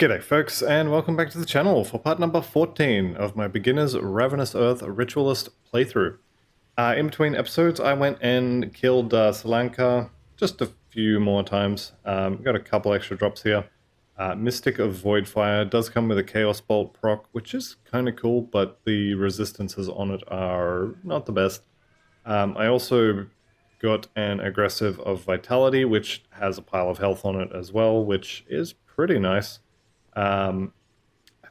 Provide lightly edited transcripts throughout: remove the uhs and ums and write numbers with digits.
G'day folks, and welcome back to the channel for part number 14 of my Beginner's Ravenous Earth Ritualist playthrough. In between episodes, I went and killed Solanka just a few more times. Got a couple extra drops here. Mystic of Voidfire does come with a Chaos Bolt proc, which is kind of cool, but the resistances on it are not the best. I also got an Aggressive of Vitality, which has a pile of health on it as well, which is pretty nice. I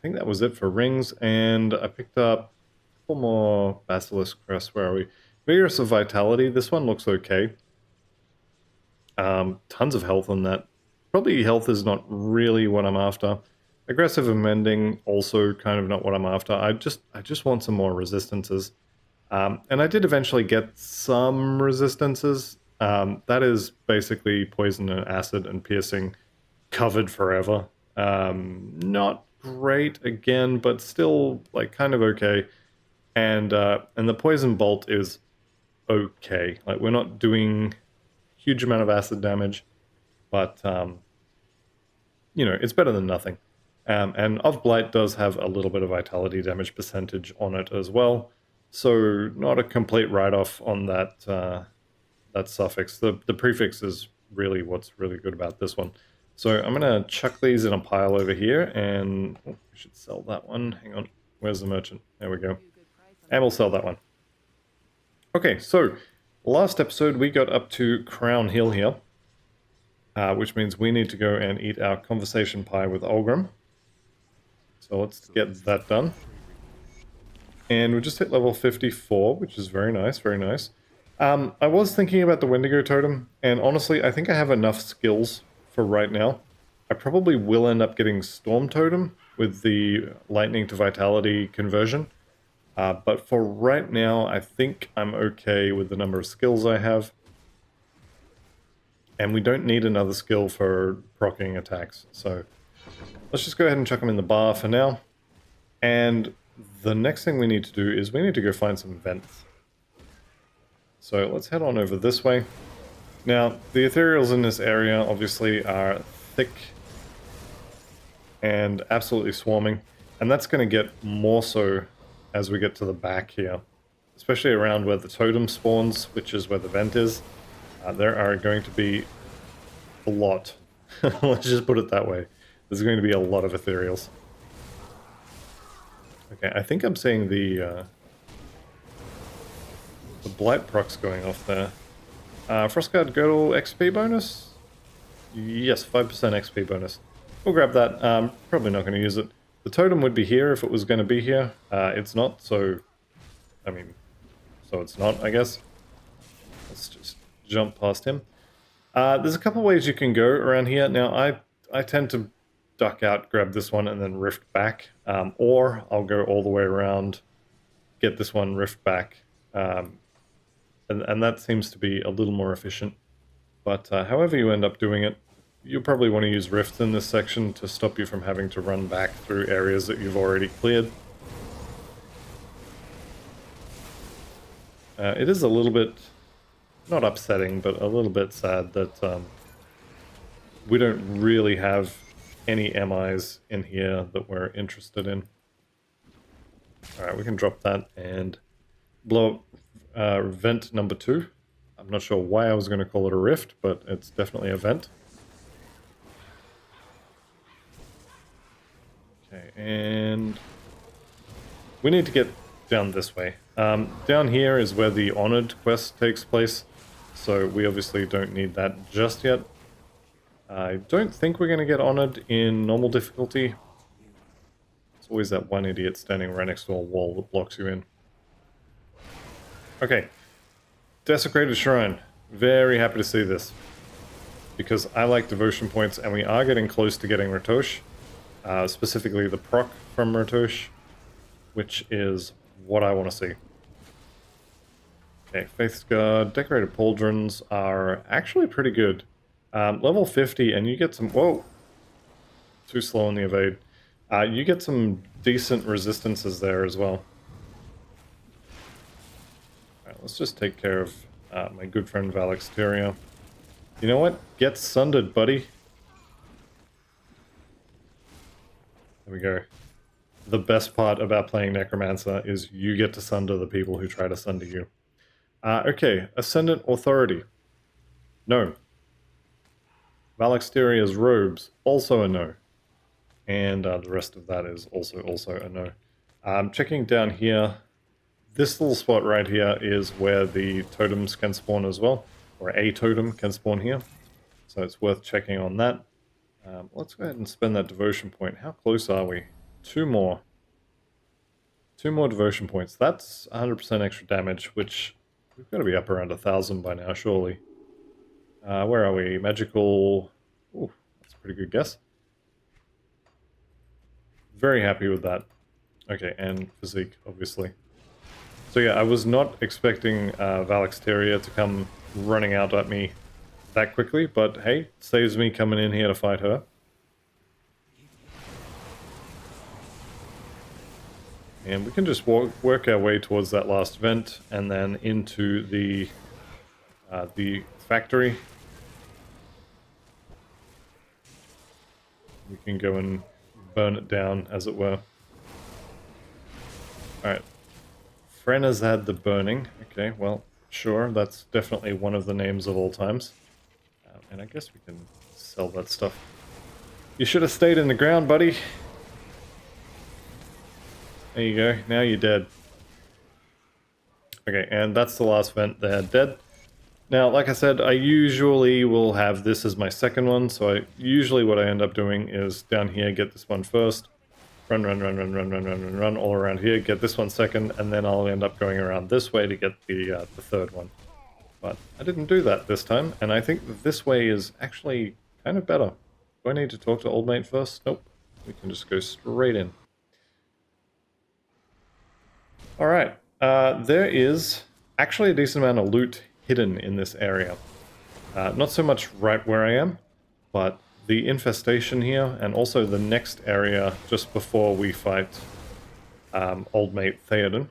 think that was it for rings, and I picked up a couple more Basilisk Crests. Where are we? Vigorous of Vitality. This one looks okay. Tons of health on that. Probably health is not really what I'm after. Aggressive of Mending, also kind of not what I'm after. I just want some more resistances. And I did eventually get some resistances. That is basically poison and acid and piercing covered forever. Not great again, but still like kind of okay. And the poison bolt is okay. Like we're not doing huge amount of acid damage, but you know, it's better than nothing. And Of Blight does have a little bit of vitality damage percentage on it as well, so not a complete write-off on that that suffix. The prefix is really what's really good about this one. So I'm going to chuck these in a pile over here, and we should sell that one. Hang on, where's the merchant? There we go. And we'll sell that one. Okay, so last episode we got up to Crown Hill here, which means we need to go and eat our conversation pie with Olgrim. So let's get that done. And we just hit level 54, which is very nice, very nice. I was thinking about the Wendigo Totem, and honestly, I think I have enough skills for right now. I probably will end up getting Storm Totem with the Lightning to Vitality conversion. But for right now, I think I'm okay with the number of skills I have. And we don't need another skill for proccing attacks. So let's just go ahead and chuck them in the bar for now. And the next thing we need to do is we need to go find some vents. So let's head on over this way. Now, the ethereals in this area obviously are thick and absolutely swarming, and that's going to get more so as we get to the back here, especially around where the totem spawns, which is where the vent is. There are going to be a lot. Let's just put it that way. There's going to be a lot of ethereals. Okay, I think I'm seeing the blight procs going off there. Frostguard Girdle XP bonus? Yes, 5% XP bonus. We'll grab that. Probably not going to use it. The totem would be here if it was going to be here. It's not, so... I mean, so it's not, I guess. Let's just jump past him. There's a couple ways you can go around here. Now, I tend to duck out, grab this one, and then rift back. Or I'll go all the way around, get this one, rift back. And that seems to be a little more efficient. But however you end up doing it, you probably want to use rifts in this section to stop you from having to run back through areas that you've already cleared. It is a little bit, not upsetting, but a little bit sad that we don't really have any MIs in here that we're interested in. Alright, we can drop that and blow up vent number 2. I'm not sure why I was going to call it a rift, but it's definitely a vent. Okay, and we need to get down this way. Down here is where the Honored quest takes place, so we obviously don't need that just yet. I don't think we're going to get Honored in normal difficulty. There's always that one idiot standing right next to a wall that blocks you in. Okay, Desecrated Shrine. Very happy to see this, because I like devotion points, and we are getting close to getting Ratosh. Specifically the proc from Ratosh, which is what I want to see. Okay, Faith's Guard, Decorated Pauldrons are actually pretty good. Level 50, and you get some... Whoa! Too slow on the evade. You get some decent resistances there as well. Alright, let's just take care of my good friend Valexteria. You know what? Get sundered, buddy. There we go. The best part about playing Necromancer is you get to sunder the people who try to sunder you. Okay, Ascendant Authority. No. Valexteria's Robes, also a no. And the rest of that is also a no. Checking down here, this little spot right here is where the totems can spawn as well, or a totem can spawn here. So it's worth checking on that. Let's go ahead and spend that devotion point. How close are we? Two more. Two more devotion points. That's 100% extra damage, which we've got to be up around 1,000 by now, surely. Where are we? Magical... Ooh, that's a pretty good guess. Very happy with that. Okay, and physique, obviously. So yeah, I was not expecting Valexteria to come running out at me that quickly, but hey, saves me coming in here to fight her. And we can just work our way towards that last vent, and then into the factory. We can go and burn it down, as it were. Alright. Frenazad the Burning. Okay, well, sure, that's definitely one of the names of all times. And I guess we can sell that stuff. You should have stayed in the ground, buddy. There you go, now you're dead. Okay, and that's the last vent there, dead. Now, like I said, I usually will have this as my second one, so usually what I end up doing is down here, get this one first, run all around here, get this one second, and then I'll end up going around this way to get the third one. But I didn't do that this time, and I think that this way is actually kind of better. Do I need to talk to Old Mate first? Nope. We can just go straight in. Alright, there is actually a decent amount of loot hidden in this area. Not so much right where I am, but the infestation here, and also the next area just before we fight Old Mate Theoden.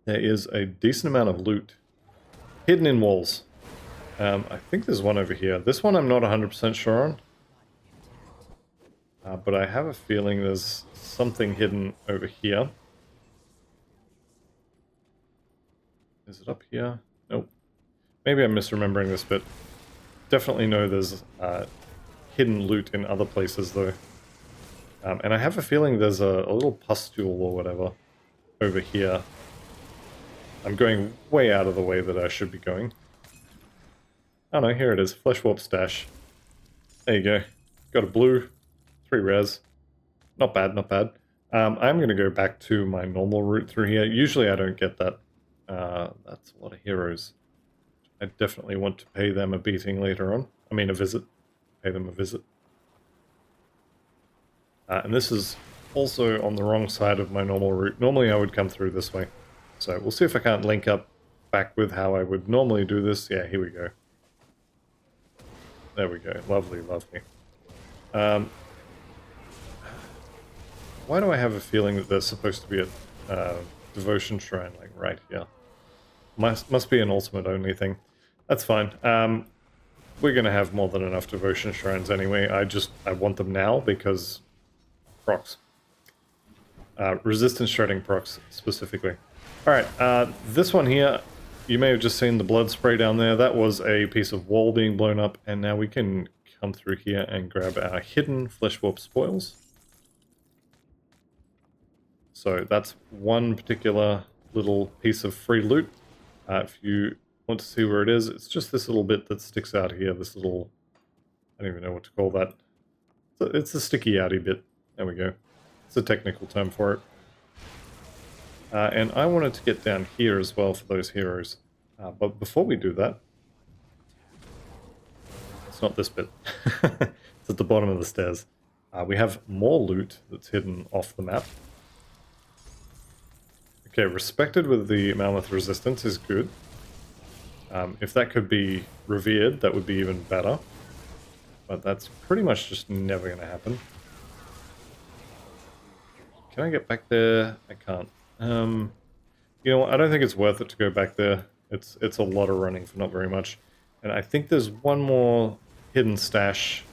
There is a decent amount of loot hidden in walls. I think there's one over here. This one I'm not 100% sure on. But I have a feeling there's something hidden over here. Is it up here? Nope. Maybe I'm misremembering this bit. Definitely know there's hidden loot in other places though. And I have a feeling there's a little pustule or whatever over here. I'm going way out of the way that I should be going. Oh no, here it is. Flesh Warp Stash. There you go. Got a blue. 3 res. Not bad, not bad. I'm going to go back to my normal route through here. Usually I don't get that. That's a lot of heroes. I definitely want to pay them a beating later on. I mean a visit. Pay them a visit. And this is also on the wrong side of my normal route. Normally I would come through this way. So we'll see if I can't link up back with how I would normally do this. Yeah, here we go. There we go. Lovely, lovely. Why do I have a feeling that there's supposed to be a devotion shrine like right here? Must be an ultimate only thing. That's fine. We're going to have more than enough devotion shrines anyway. I want them now because procs. Resistance shredding procs specifically. Alright, this one here, you may have just seen the blood spray down there. That was a piece of wall being blown up, and now we can come through here and grab our hidden Flesh Warp spoils. So that's one particular little piece of free loot. If you want to see where it is, it's just this little bit that sticks out here, this little, I don't even know what to call that. It's a sticky outy bit. There we go. It's a technical term for it. And I wanted to get down here as well for those heroes. But before we do that, it's not this bit. It's at the bottom of the stairs. We have more loot that's hidden off the map. Okay, respected with the Mammoth Resistance is good. If that could be revered, that would be even better. But that's pretty much just never going to happen. Can I get back there? I can't. You know what? I don't think it's worth it to go back there. It's a lot of running for not very much. And I think there's one more hidden stash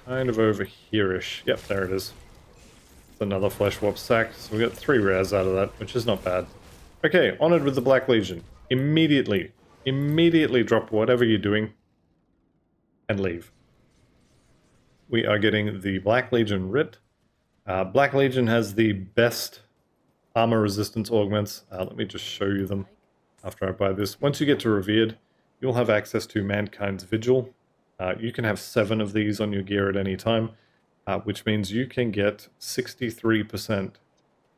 kind of over here-ish. Yep, there it is. It's another Flesh Warp sack, so we got 3 rares out of that, which is not bad. Okay, Honored with the Black Legion. Immediately drop whatever you're doing and leave. We are getting the Black Legion Writ. Black Legion has the best armor resistance augments. Let me just show you them after I buy this. Once you get to Revered, you'll have access to Mankind's Vigil. You can have 7 of these on your gear at any time, which means you can get 63%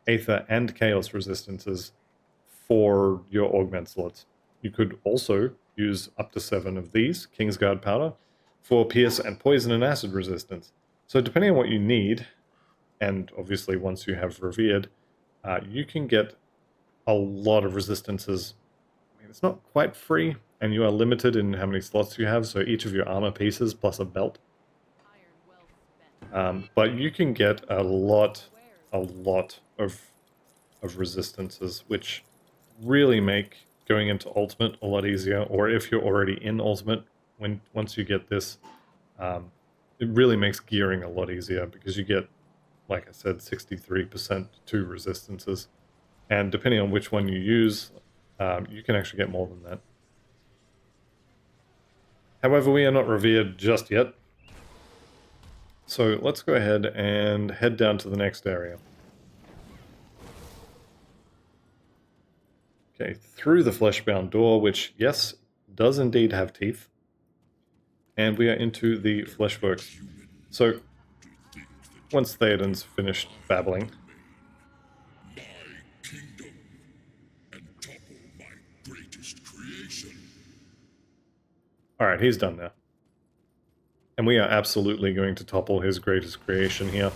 Aether and Chaos resistances for your augment slots. You could also use up to 7 of these, Kingsguard Powder, for Pierce and Poison and Acid resistance. So depending on what you need, and obviously once you have Revered, you can get a lot of resistances. I mean, it's not quite free, and you are limited in how many slots you have, so each of your armor pieces plus a belt. But you can get a lot of resistances, which really make going into Ultimate a lot easier, or if you're already in Ultimate, once you get this, it really makes gearing a lot easier, because you get, like I said, 63% to resistances. And depending on which one you use, you can actually get more than that. However, we are not revered just yet. So let's go ahead and head down to the next area. Okay, through the Fleshbound door, which, yes, does indeed have teeth. And we are into the Fleshworks. So, once Theoden's finished babbling... Alright, he's done now. And we are absolutely going to topple his greatest creation here.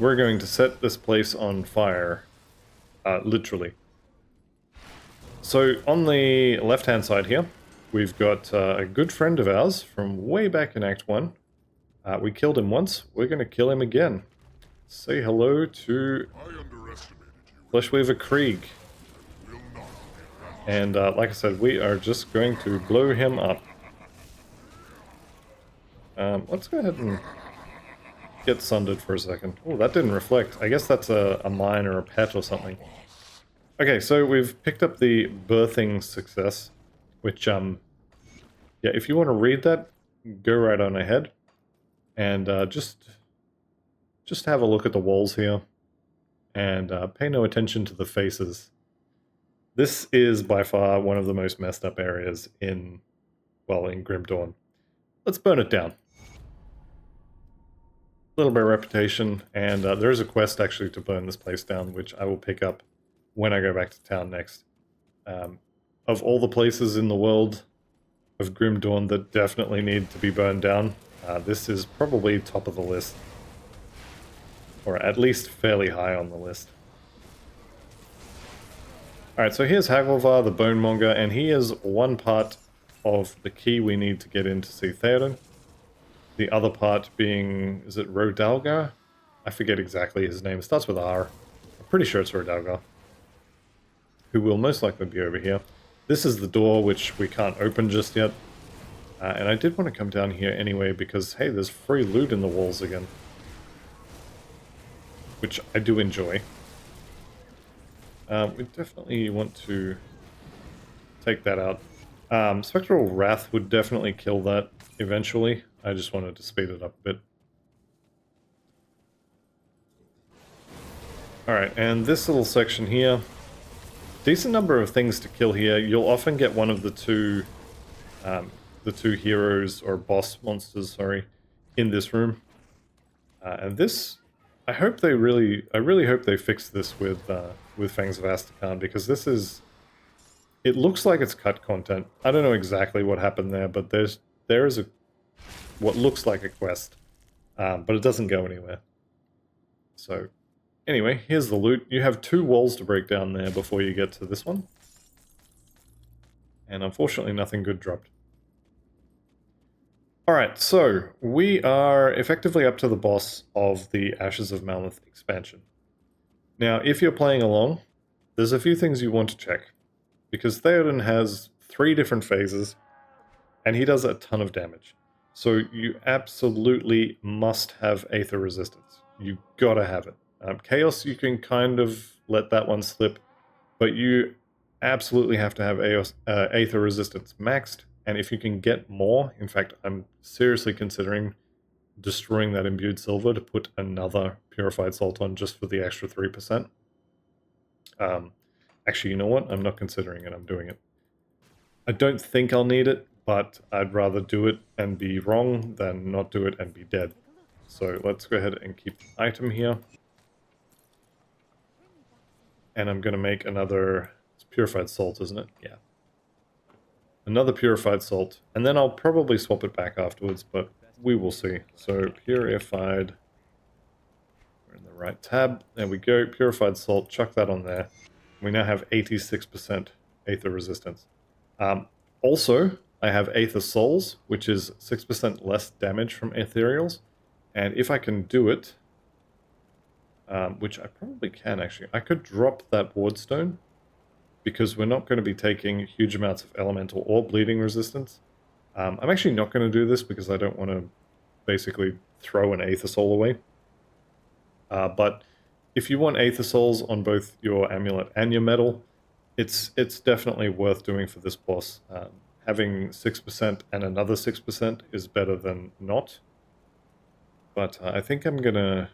We're going to set this place on fire. Literally. So, on the left-hand side here, we've got a good friend of ours from way back in Act 1. We killed him once, we're going to kill him again. Say hello to Fleshweaver Krieg. And like I said, we are just going to blow him up. Let's go ahead and get sundered for a second. Oh, that didn't reflect. I guess that's a mine or a pet or something. Okay, so we've picked up the birthing success, which, yeah, if you want to read that, go right on ahead. And just have a look at the walls here, and pay no attention to the faces. This is by far one of the most messed up areas in Grim Dawn. Let's burn it down. A little bit of reputation, and there is a quest actually to burn this place down, which I will pick up when I go back to town next. Of all the places in the world of Grim Dawn that definitely need to be burned down, this is probably top of the list. Or at least fairly high on the list. Alright, so here's Hagelvar, the Bonemonger, and he is one part of the key we need to get in to see Theoden. The other part being, is it Rodalgar? I forget exactly his name. It starts with R. I'm pretty sure it's Rodalgar. Who will most likely be over here. This is the door which we can't open just yet. And I did want to come down here anyway because, hey, there's free loot in the walls again. Which I do enjoy. We definitely want to take that out. Spectral Wrath would definitely kill that eventually. I just wanted to speed it up a bit. Alright, and this little section here, decent number of things to kill here. You'll often get one of the two heroes, or boss monsters, sorry, in this room. And this, I really hope they fix this with Fangs of Astrakhan, because this is, it looks like it's cut content. I don't know exactly what happened there, but there is what looks like a quest, but it doesn't go anywhere. So, anyway, here's the loot. You have 2 walls to break down there before you get to this one. And unfortunately nothing good dropped. Alright, so we are effectively up to the boss of the Ashes of Malmouth expansion. Now, if you're playing along, there's a few things you want to check. Because Theoden has 3 different phases, and he does a ton of damage. So you absolutely must have Aether resistance. You gotta have it. Chaos, you can kind of let that one slip, but you absolutely have to have Aether resistance maxed, and if you can get more, in fact, I'm seriously considering destroying that imbued silver to put another purified salt on just for the extra 3%. Actually, you know what? I'm not considering it, I'm doing it. I don't think I'll need it, but I'd rather do it and be wrong than not do it and be dead. So let's go ahead and keep the item here. And I'm going to make another... It's purified salt, isn't it? Yeah. Another purified salt. And then I'll probably swap it back afterwards, but we will see. So purified... We're in the right tab. There we go. Purified salt. Chuck that on there. We now have 86% Aether resistance. Also, I have Aether Souls, which is 6% less damage from Ethereals. And if I can do it, which I probably can actually, I could drop that Wardstone, because we're not going to be taking huge amounts of elemental or bleeding resistance. I'm actually not going to do this because I don't want to basically throw an Aether Soul away. But if you want Aether Souls on both your amulet and your medal, it's definitely worth doing for this boss. Having 6% and another 6% is better than not. But I think I'm going to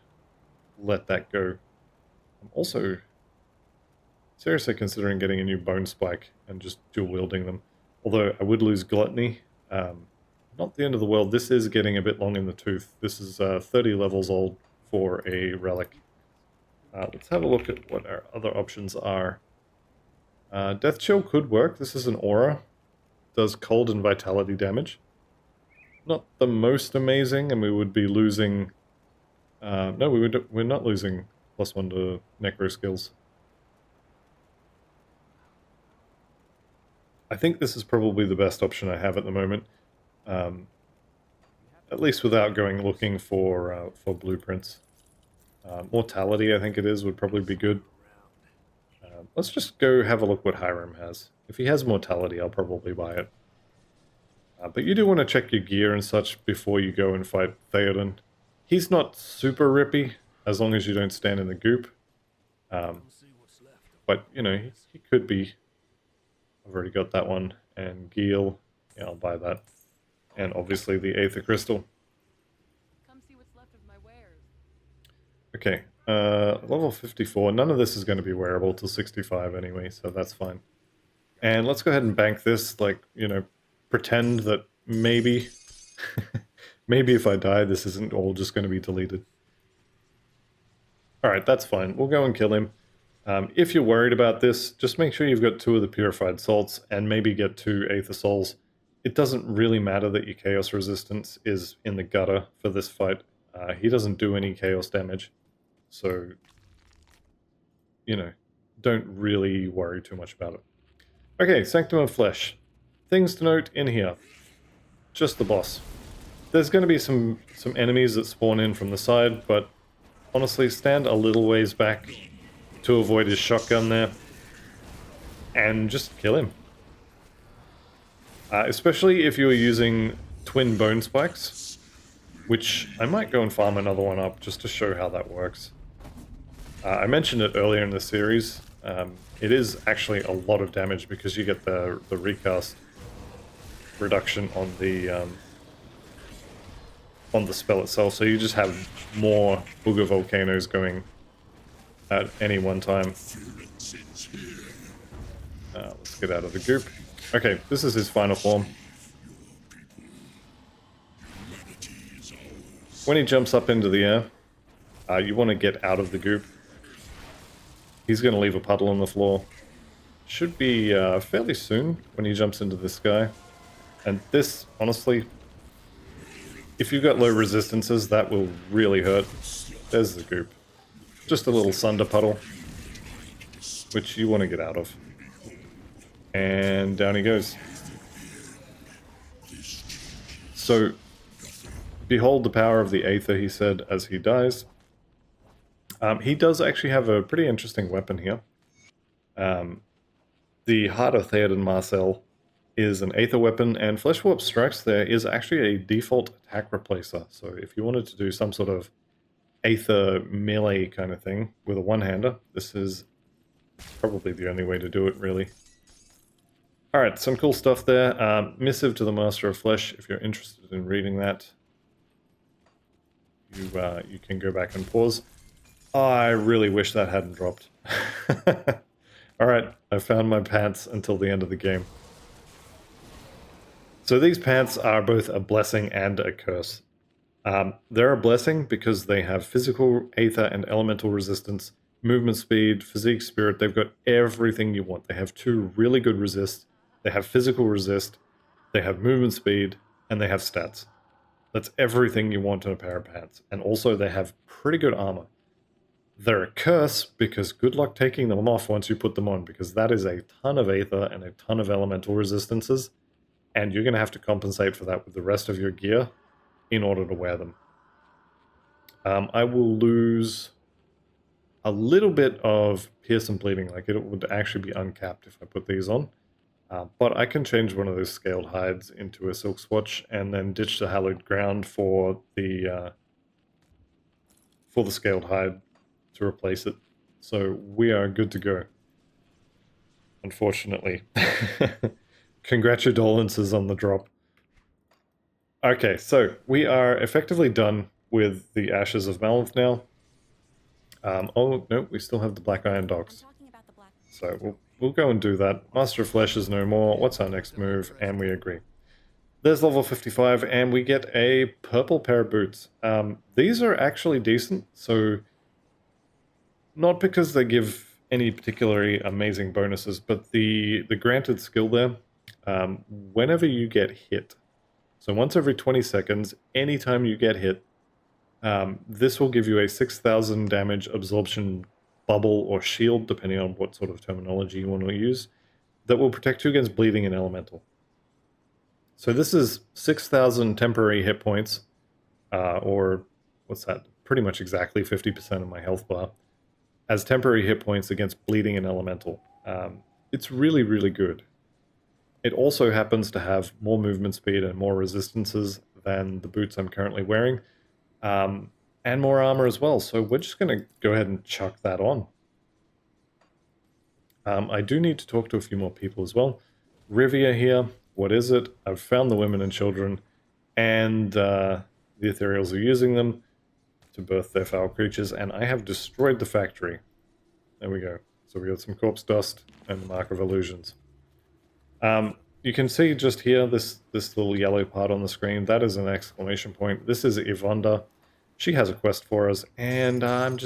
let that go. I'm also seriously considering getting a new Bone Spike and just dual wielding them. Although I would lose Gluttony. Not the end of the world. This is getting a bit long in the tooth. This is 30 levels old for a relic. Let's have a look at what our other options are. Death Chill could work. This is an aura. Does cold and vitality damage. Not the most amazing, and we would be losing... no, we're not losing +1 to Necro skills. I think this is probably the best option I have at the moment. At least without going looking for blueprints. Mortality, I think it is, would probably be good. Let's just go have a look what Hiram has. If he has mortality, I'll probably buy it. But you do want to check your gear and such before you go and fight Theoden. He's not super rippy, as long as you don't stand in the goop. But, you know, he could be. I've already got that one. And Geel, yeah, I'll buy that. And obviously the Aether Crystal. Come see what's left of my wares. Okay, level 54. None of this is going to be wearable till 65 anyway, so that's fine. And let's go ahead and bank this, like, you know, pretend that maybe, maybe if I die, this isn't all just going to be deleted. Alright, that's fine. We'll go and kill him. If you're worried about this, just make sure you've got 2 of the purified salts, and maybe get 2 Aether Souls. It doesn't really matter that your Chaos resistance is in the gutter for this fight. He doesn't do any Chaos damage. So, you know, don't really worry too much about it. Okay, Sanctum of Flesh. Things to note in here. Just the boss. There's going to be some enemies that spawn in from the side, but honestly, stand a little ways back to avoid his shotgun there, and just kill him. Especially if you're using twin bone spikes, which I might go and farm another one up just to show how that works. I mentioned it earlier in the series. It is actually a lot of damage because you get the recast reduction on the spell itself, so you just have more Booger Volcanoes going at any one time. Let's get out of the goop. Okay, this is his final form. When he jumps up into the air, you want to get out of the goop. He's going to leave a puddle on the floor. Should be fairly soon when he jumps into the sky. And this, honestly, if you've got low resistances, that will really hurt. There's the goop. Just a little Sunder puddle, which you want to get out of. And down he goes. So, behold the power of the Aether, he said, as he dies. He does actually have a pretty interesting weapon here. The Heart of Theoden Marcel is an Aether weapon, and Flesh Warp Strikes there is actually a default attack replacer. So if you wanted to do some sort of Aether melee kind of thing with a one-hander, this is probably the only way to do it, really. Alright, some cool stuff there. Missive to the Master of Flesh, if you're interested in reading that, you can go back and pause. I really wish that hadn't dropped. Alright, I found my pants until the end of the game. So these pants are both a blessing and a curse. They're a blessing because they have physical, aether, and elemental resistance, movement speed, physique, spirit. They've got everything you want. They have 2 really good resists. They have physical resist. They have movement speed, and they have stats. That's everything you want in a pair of pants. And also they have pretty good armor. They're a curse because good luck taking them off once you put them on, because that is a ton of aether and a ton of elemental resistances, and you're going to have to compensate for that with the rest of your gear in order to wear them. I will lose a little bit of pierce and bleeding, like it would actually be uncapped if I put these on. But I can change one of those scaled hides into a silk swatch and then ditch the hallowed ground for the scaled hide to replace it. So we are good to go. Unfortunately. Congratulations on the drop. Okay, so we are effectively done with the Ashes of Malith now. Oh, no, we still have the Black Iron Dogs. So we'll go and do that. Master of Flesh is no more. What's our next move? And we agree. There's level 55, and we get a purple pair of boots. These are actually decent, so not because they give any particularly amazing bonuses, but the granted skill there, whenever you get hit, so once every 20 seconds, anytime you get hit, this will give you a 6,000 damage absorption bubble or shield, depending on what sort of terminology you want to use, that will protect you against bleeding and elemental. So this is 6,000 temporary hit points, or what's that? Pretty much exactly 50% of my health bar, as temporary hit points against bleeding and elemental. It's really, really good. It also happens to have more movement speed and more resistances than the boots I'm currently wearing, and more armor as well. So we're just going to go ahead and chuck that on. I do need to talk to a few more people as well. Rivia here. What is it? I've found the women and children, and the ethereals are using them to birth their foul creatures, and I have destroyed the factory. There we go. So we got some corpse dust and the Mark of Illusions. You can see just here, this little yellow part on the screen, that is an exclamation point. This is Yvonda. She has a quest for us, and I'm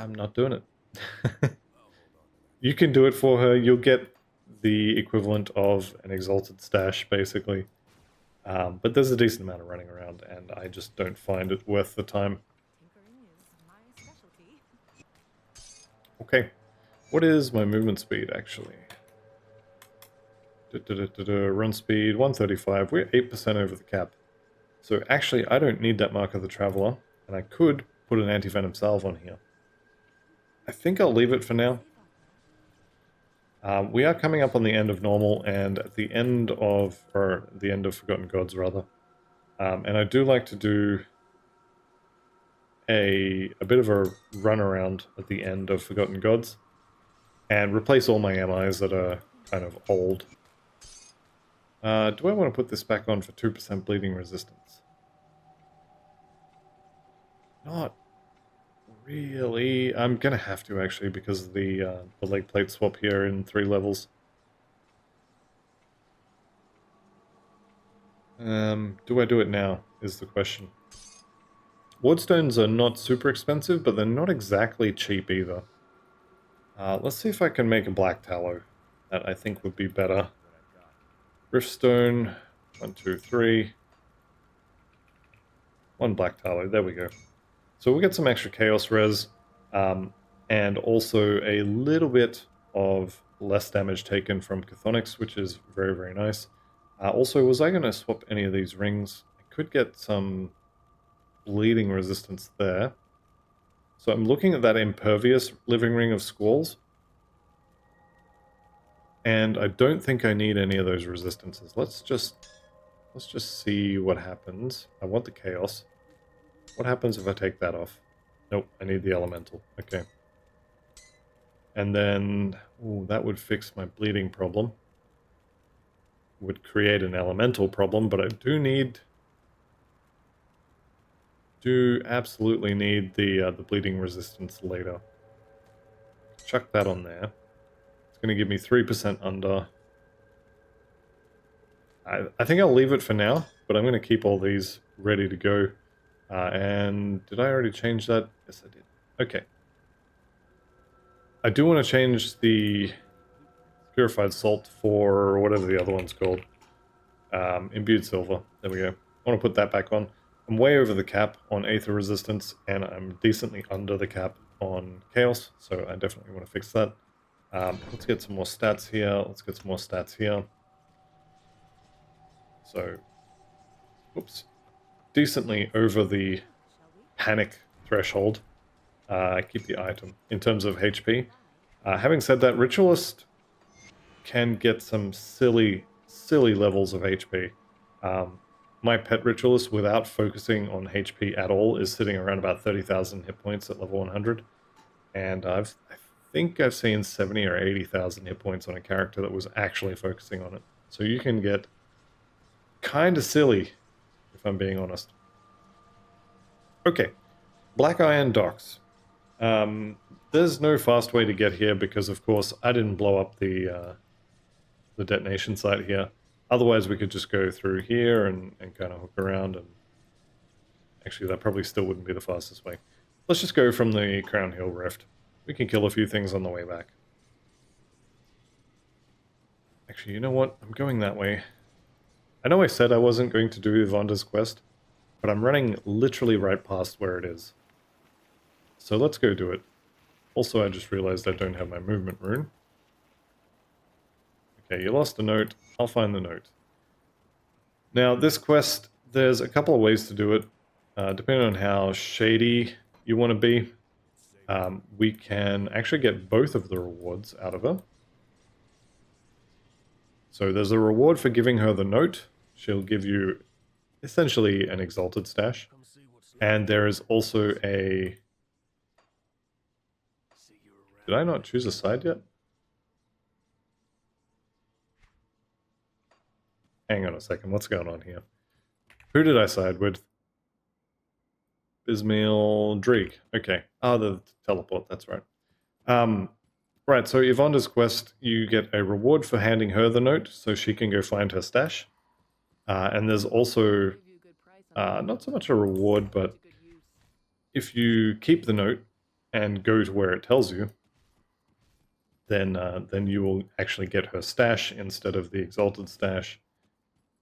not doing it. You can do it for her. You'll get the equivalent of an exalted stash, basically. But there's a decent amount of running around, and I just don't find it worth the time. Okay, what is my movement speed, actually? Run speed, 135. We're 8% over the cap. So actually, I don't need that Mark of the Traveler, and I could put an anti-venom salve on here. I think I'll leave it for now. We are coming up on the end of normal, and at the end of, or the end of Forgotten Gods, rather. And I do like to do a bit of a run around at the end of Forgotten Gods, and replace all my MIs that are kind of old. Do I want to put this back on for 2% bleeding resistance? Not really. I'm going to have to, actually, because of the leg plate swap here in 3 levels. Do I do it now, is the question. Woodstones are not super expensive, but they're not exactly cheap either. Let's see if I can make a black tallow. That I think would be better. Riftstone, 1, 2, 3. 1 black tallow, there we go. So we'll get some extra chaos res, and also a little bit of less damage taken from Chthonics, which is very, very nice. Also, was I going to swap any of these rings? I could get some bleeding resistance there. So I'm looking at that impervious living ring of squalls. And I don't think I need any of those resistances. Let's just see what happens. I want the chaos. What happens if I take that off? Nope, I need the elemental. Okay. And then, ooh, that would fix my bleeding problem. Would create an elemental problem, but I do absolutely need the bleeding resistance later. Chuck that on there. It's going to give me 3% under. I think I'll leave it for now, but I'm going to keep all these ready to go. And did I already change that? Yes, I did. Okay. I do want to change the purified salt for whatever the other one's called. Imbued silver. There we go. I want to put that back on. I'm way over the cap on Aether resistance, and I'm decently under the cap on Chaos, so I definitely want to fix that. Let's get some more stats here. Let's get some more stats here. So, oops. Decently over the panic threshold. Keep the item in terms of HP. Having said that, Ritualist can get some silly levels of HP. My pet Ritualist, without focusing on HP at all, is sitting around about 30,000 hit points at level 100. And I think I've seen 70 or 80,000 hit points on a character that was actually focusing on it. So you can get kind of silly, if I'm being honest. Okay, Black Iron Docks. There's no fast way to get here because, of course, I didn't blow up the detonation site here. Otherwise, we could just go through here and kind of hook around. And actually, that probably still wouldn't be the fastest way. Let's just go from the Crown Hill Rift. We can kill a few things on the way back. Actually, you know what? I'm going that way. I know I said I wasn't going to do Vonda's quest, but I'm running literally right past where it is. So let's go do it. Also, I just realized I don't have my movement rune. Okay, you lost a note. I'll find the note. Now, this quest, there's a couple of ways to do it. Depending on how shady you want to be, we can actually get both of the rewards out of her. So there's a reward for giving her the note. She'll give you essentially an exalted stash. And there is also a... Did I not choose a side yet? Hang on a second, what's going on here? Who did I side with? Bismail Dreek. Okay. Ah, the teleport, that's right. Right, so Yvonne's quest, you get a reward for handing her the note so she can go find her stash. And there's also not so much a reward, but if you keep the note and go to where it tells you, then you will actually get her stash instead of the exalted stash.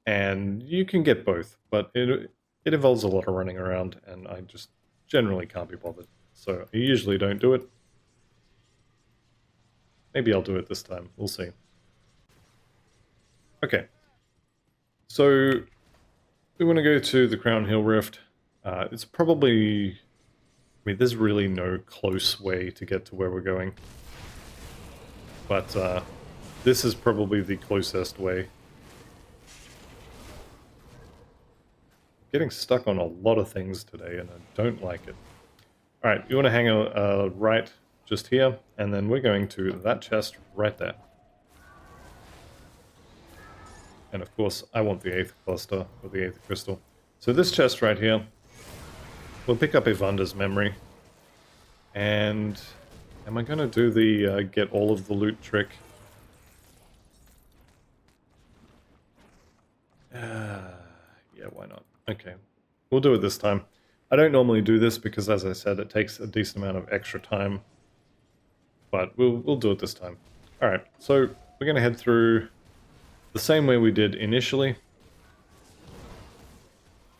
And you can get both, but it involves a lot of running around, and I just generally can't be bothered. So I usually don't do it. Maybe I'll do it this time. We'll see. Okay. So we want to go to the Crown Hill Rift. It's probably... I mean, there's really no close way to get to where we're going. But this is probably the closest way. Getting stuck on a lot of things today, and I don't like it. Alright, you want to hang a right just here, and then we're going to that chest right there. And of course, I want the Aether Cluster, or the Aether Crystal. So this chest right here, we'll pick up Evanda's memory. And am I going to do the get all of the loot trick? Yeah, why not? Okay, we'll do it this time. I don't normally do this because, as I said, it takes a decent amount of extra time. But we'll do it this time. Alright, so we're going to head through the same way we did initially.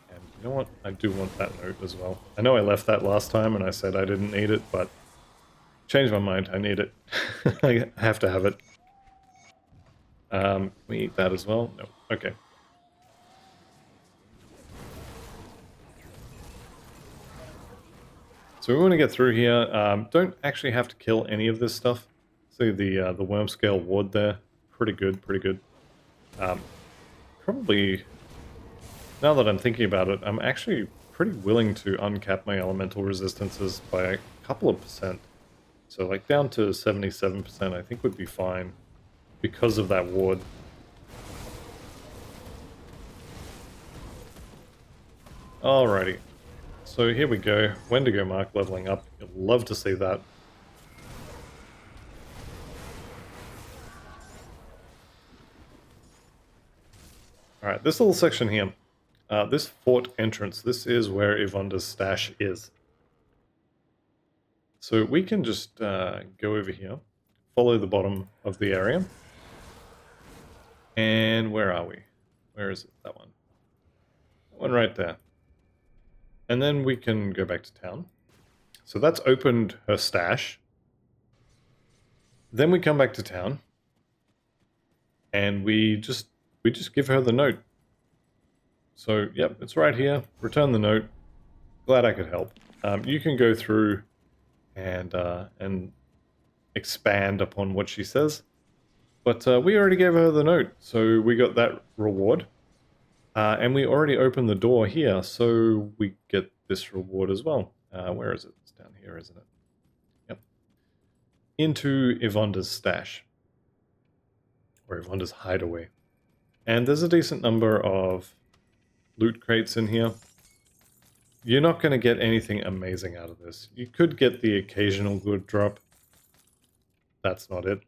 And you know what? I do want that note as well. I know I left that last time and I said I didn't need it, but changed my mind. I need it. I have to have it. Can we eat that as well? No. Okay. So we want to get through here. Don't actually have to kill any of this stuff. See the worm scale ward there. pretty good, pretty good. Um, Probably, now that I'm thinking about it, I'm actually pretty willing to uncap my elemental resistances by a couple of percent. So like down to 77% I think would be fine because of that ward. Alrighty, so here we go. Wendigo Mark leveling up. You'll love to see that. Alright, this little section here. This fort entrance, this is where Yvonne's stash is. So we can just go over here, follow the bottom of the area. And where are we? Where is it? That one. That one right there. And then we can go back to town. So that's opened her stash. Then we come back to town. And we just give her the note. So, yep, it's right here. Return the note. Glad I could help. You can go through and expand upon what she says. But we already gave her the note, so we got that reward. And we already opened the door here, so we get this reward as well. Where is it? It's down here, isn't it? Yep. Into Yvonne's stash. Or Yvonne's hideaway. And there's a decent number of loot crates in here. You're not going to get anything amazing out of this. You could get the occasional good drop. That's not it.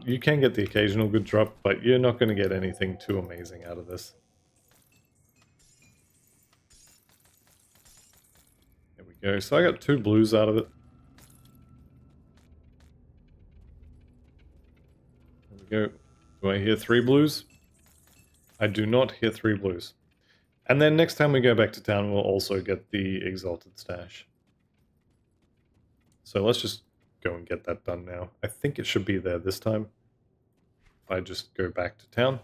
You can get the occasional good drop, but you're not going to get anything too amazing out of this. There we go. So I got 2 blues out of it. There we go. Do I hear 3 blues? I do not hear 3 blues. And then next time we go back to town, we'll also get the Exalted Stash. So let's just go and get that done now. I think it should be there this time. If I just go back to town.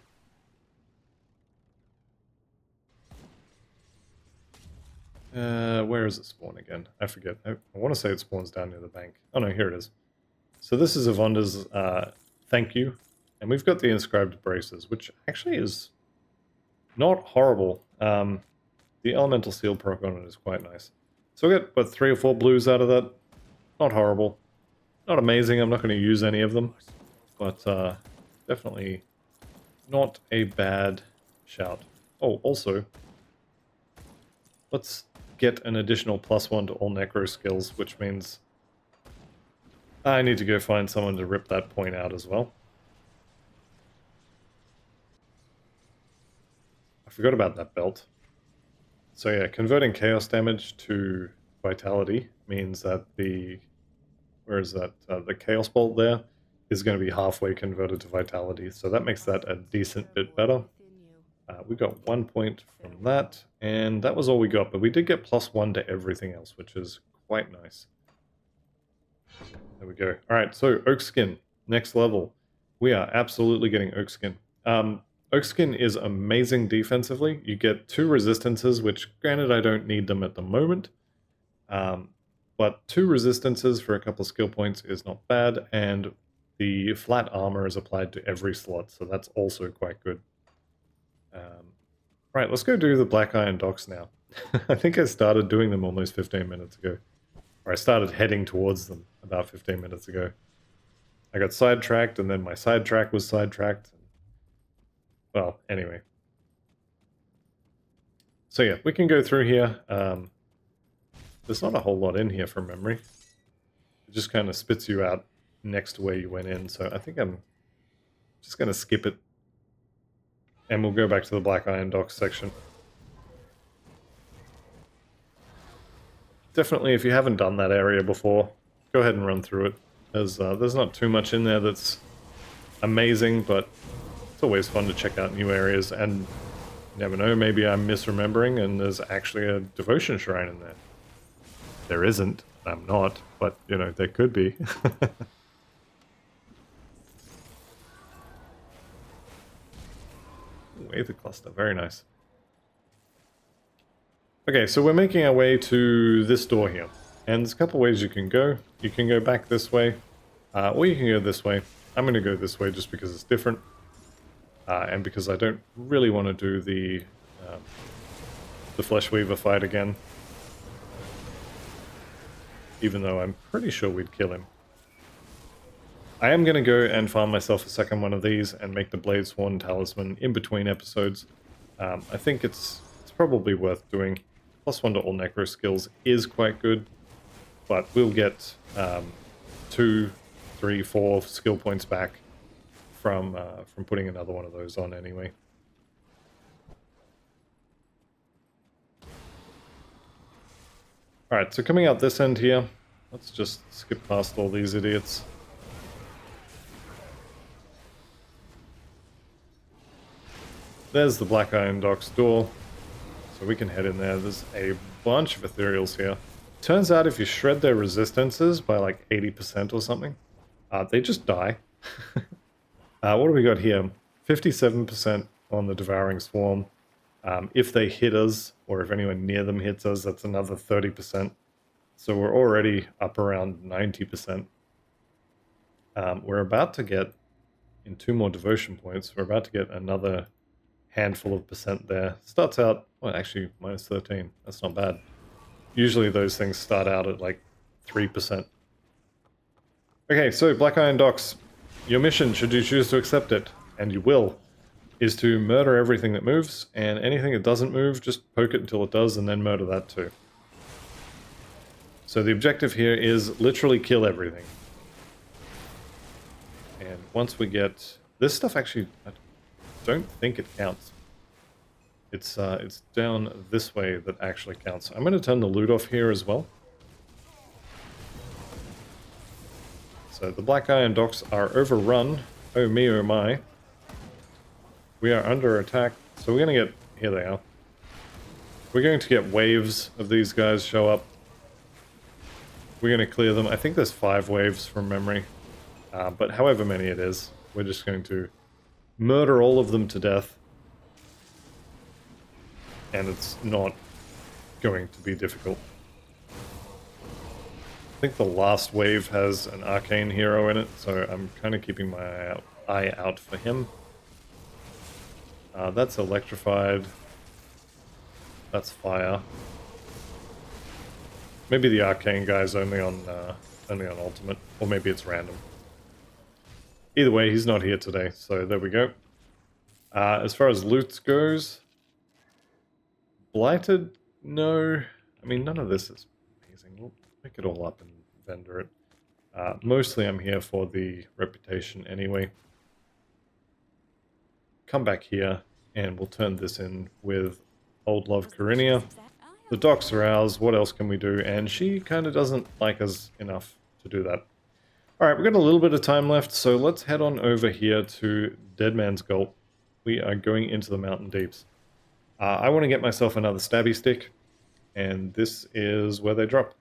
Where is it spawn again? I forget. I want to say it spawns down near the bank. Oh no, here it is. So this is Yvonne's thank you. And we've got the inscribed braces, which actually is not horrible. The elemental seal proc on it is quite nice. So we got about 3 or 4 blues out of that. Not horrible. Not amazing. I'm not going to use any of them. But definitely not a bad shout. Oh, also, let's get an additional +1 to all necro skills, which means I need to go find someone to rip that point out as well. I forgot about that belt. So yeah, converting chaos damage to vitality means that the... where is that? The chaos bolt there is going to be halfway converted to vitality, so that makes that a decent bit better. We got 1 point from that, and that was all we got, but we did get +1 to everything else, which is quite nice. There we go. Alright, so Oak Skin, next level. We are absolutely getting Oak Skin. Oak Skin is amazing defensively. You get 2 resistances, which granted I don't need them at the moment. But 2 resistances for a couple of skill points is not bad, and the flat armor is applied to every slot, so that's also quite good. Right, let's go do the Black Iron Docks now. I think I started doing them almost 15 minutes ago. Or I started heading towards them about 15 minutes ago. I got sidetracked, and then my sidetrack was sidetracked. Well, anyway. So yeah, we can go through here. There's not a whole lot in here from memory. It just kind of spits you out next to where you went in, so I think I'm just going to skip it. And we'll go back to the Black Iron Docks section. Definitely, if you haven't done that area before, go ahead and run through it. There's not too much in there that's amazing, but it's always fun to check out new areas, and you never know, maybe I'm misremembering and there's actually a devotion shrine in there. There isn't, I'm not, but, you know, there could be. Aether cluster, very nice. Okay, so we're making our way to this door here. And there's a couple ways you can go. You can go back this way, or you can go this way. I'm going to go this way just because it's different. And because I don't really want to do the Flesh Weaver fight again. Even though I'm pretty sure we'd kill him. I am going to go and farm myself a second one of these and make the Blade Sworn Talisman in between episodes. I think it's probably worth doing. +1 to all Necro skills is quite good, but we'll get 2, 3, 4 skill points back from putting another one of those on anyway. Alright, so coming out this end here, let's just skip past all these idiots. There's the Black Iron Docks door, so we can head in there. There's a bunch of ethereals here. Turns out if you shred their resistances by like 80% or something, they just die. What do we got here? 57% on the Devouring Swarm. If they hit us, or if anyone near them hits us, that's another 30%. So we're already up around 90%. We're about to get, in 2 more devotion points, we're about to get another handful of percent there. Starts out, well, actually, minus 13. That's not bad. Usually those things start out at like 3%. Okay, so Black Iron Docks, your mission, should you choose to accept it, and you will, is to murder everything that moves, and anything that doesn't move, just poke it until it does, and then murder that too. So the objective here is literally kill everything. And once we get... This stuff actually, I don't think it counts. It's down this way that actually counts. I'm going to turn the loot off here as well. So the Black Iron Docks are overrun. Oh me, oh my. We are under attack. So we're going to get... Here they are. We're going to get waves of these guys show up. We're going to clear them. I think there's 5 waves from memory. But however many it is, we're just going to murder all of them to death. And it's not going to be difficult. I think the last wave has an arcane hero in it, so I'm kind of keeping my eye out for him. That's electrified. That's fire. Maybe the arcane guy's only on ultimate, or maybe it's random. Either way, he's not here today, so there we go. As far as loot goes, Blighted, no. I mean, none of this is amazing. We'll pick it all up and vendor it. Mostly I'm here for the reputation anyway. Come back here, and we'll turn this in with Old Love Corinia. The docks are ours, what else can we do? And she kind of doesn't like us enough to do that. Alright, we've got a little bit of time left, so let's head on over here to Dead Man's Gulp. We are going into the Mountain Deeps. I want to get myself another stabby stick, and this is where they drop.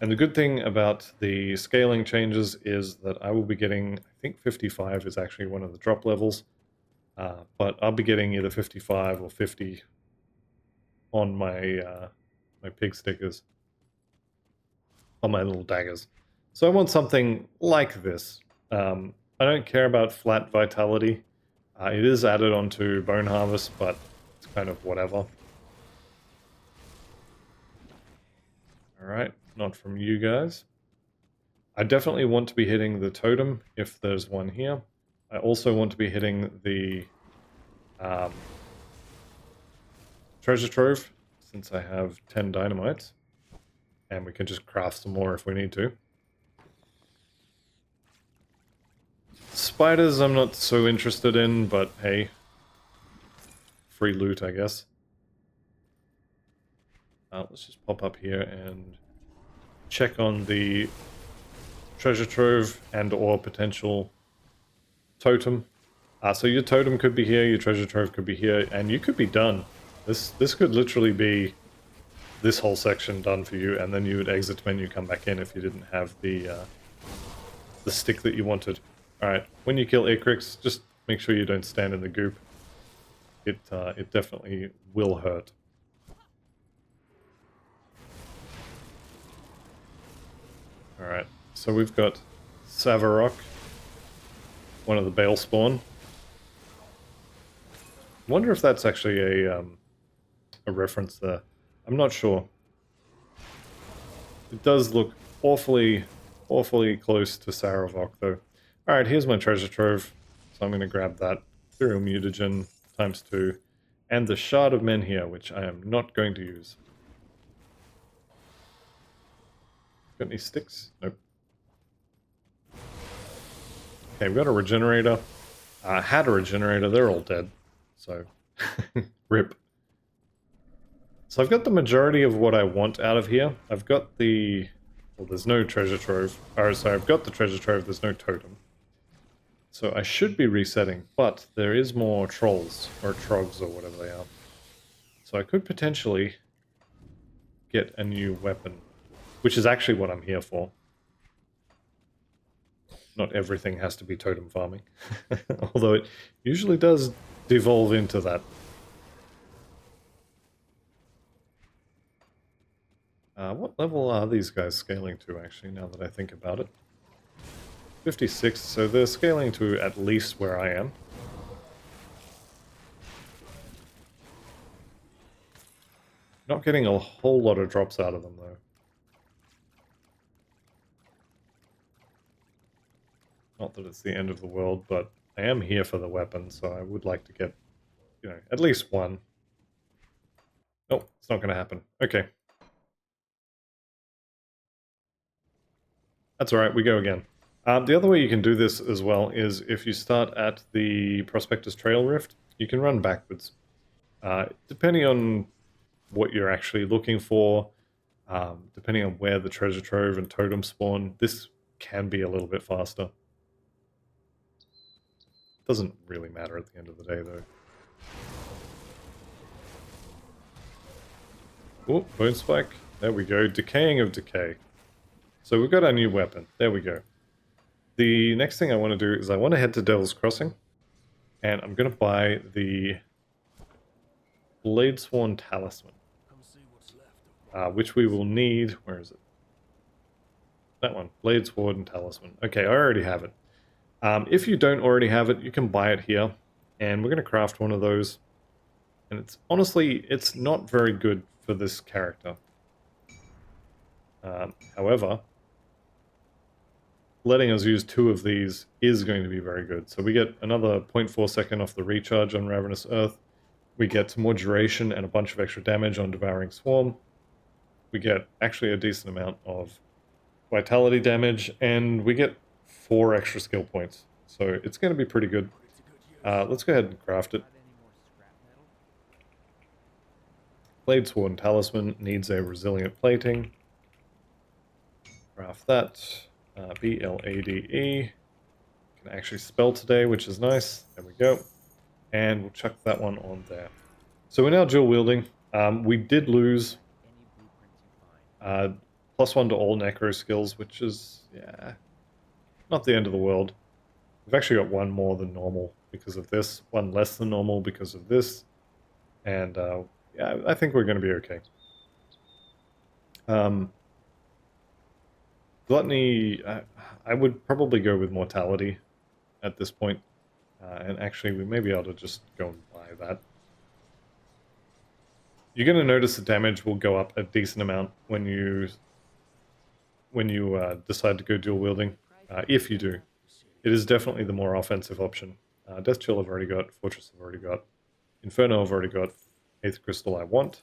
And the good thing about the scaling changes is that I will be getting, I think 55 is actually one of the drop levels, but I'll be getting either 55 or 50 on my my pig stickers, on my little daggers. So I want something like this. I don't care about flat vitality. It is added onto Bone Harvest, but it's kind of whatever. Alright, not from you guys. I definitely want to be hitting the totem, if there's one here. I also want to be hitting the treasure trove, since I have 10 dynamites. And we can just craft some more if we need to. Spiders I'm not so interested in, but hey. Free loot, I guess. Let's just pop up here and check on the treasure trove and or potential totem. So your totem could be here, your treasure trove could be here, and you could be done. This could literally be this whole section done for you, and then you would exit menu, come back in if you didn't have the stick that you wanted. Alright, when you kill Icrix, just make sure you don't stand in the goop. It definitely will hurt. Alright, so we've got Savarok one of the Bale spawn. Wonder if that's actually a reference there. I'm not sure. It does look awfully, awfully close to Saravok, though. Alright, here's my treasure trove. So I'm going to grab that. Imperial Mutagen times 2. And the Shard of Menhir, which I am not going to use. Got any sticks? Nope. Okay, we got a regenerator. Had a regenerator, they're all dead. So, rip. So I've got the majority of what I want out of here. I've got the... Well, there's no treasure trove. Oh, sorry, I've got the treasure trove, there's no totem. So I should be resetting, but there is more trolls, or trogs, or whatever they are. So I could potentially get a new weapon, which is actually what I'm here for. Not everything has to be totem farming. Although it usually does devolve into that. What level are these guys scaling to, actually, now that I think about it? 56, so they're scaling to at least where I am. Not getting a whole lot of drops out of them, though. Not that it's the end of the world, but I am here for the weapon, so I would like to get, you know, at least one. Oh, it's not going to happen. Okay. That's alright, we go again. The other way you can do this as well is if you start at the Prospectus Trail Rift, you can run backwards. Depending on what you're actually looking for, depending on where the treasure trove and totem spawn, this can be a little bit faster. Doesn't really matter at the end of the day, though. Oh, bone spike. There we go. Decaying of decay. So we've got our new weapon. There we go. The next thing I want to do is I want to head to Devil's Crossing, and I'm going to buy the Bladesworn Talisman, which we will need. Where is it? That one. Bladesworn Talisman. Okay, I already have it. If you don't already have it, you can buy it here, and we're going to craft one of those. And it's honestly, it's not very good for this character. However, letting us use 2 of these is going to be very good. So we get another 0.4 second off the recharge on Ravenous Earth. We get some more duration and a bunch of extra damage on Devouring Swarm. We get actually a decent amount of vitality damage, and we get 4 extra skill points. So it's going to be pretty good. Let's go ahead and craft it. Bladesworn Talisman needs a resilient plating. Craft that. BLADE. Can actually spell today, which is nice. There we go. And we'll chuck that one on there. So we're now dual wielding. We did lose +1 to all necro skills, which is, yeah, not the end of the world. We've actually got 1 more than normal because of this, 1 less than normal because of this, and yeah, I think we're going to be okay. Gluttony, I would probably go with Mortality at this point, and actually we may be able to just go and buy that. You're going to notice the damage will go up a decent amount when you decide to go dual wielding, if you do. It is definitely the more offensive option. Death Chill I've already got, Fortress I've already got, Inferno I've already got, 8th Crystal I want.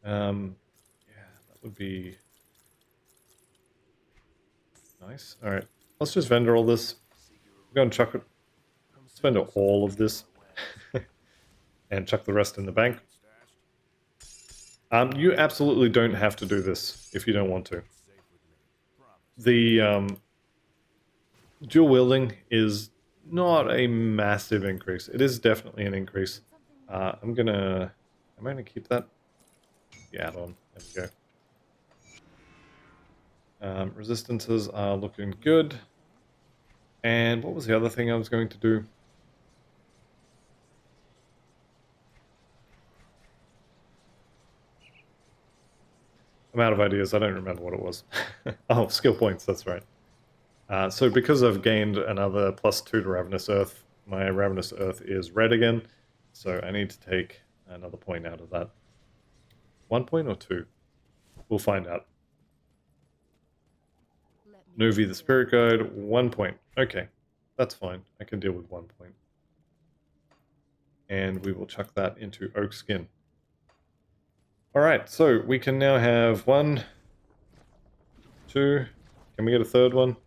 Yeah, that would be nice. Alright, let's just vendor all this. Go and chuck it. Let's vendor all of this. And chuck the rest in the bank. You absolutely don't have to do this if you don't want to. The dual wielding is not a massive increase. It is definitely an increase. Am I gonna keep that? The add-on. There we go. Resistances are looking good. And what was the other thing I was going to do? I'm out of ideas. I don't remember what it was. Oh, skill points. That's right. So because I've gained another +2 to Ravenous Earth, my Ravenous Earth is red again. So I need to take another point out of that. 1 point or 2? We'll find out. Let me Novi in the here. Spirit Guide, 1 point. Okay, that's fine. I can deal with 1 point. And we will chuck that into Oak Skin. Alright, so we can now have 1, 2. Can we get a third one?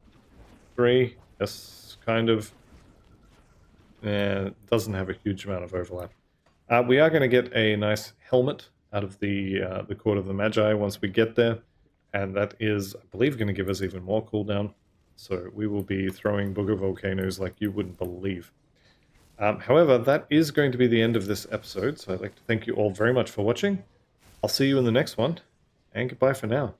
3. Yes, kind of. And it doesn't have a huge amount of overlap. We are going to get a nice helmet out of the Court of the Magi once we get there, and that is, I believe, going to give us even more cooldown. So we will be throwing booger volcanoes like you wouldn't believe. However, that is going to be the end of this episode, so I'd like to thank you all very much for watching. I'll see you in the next one, and goodbye for now.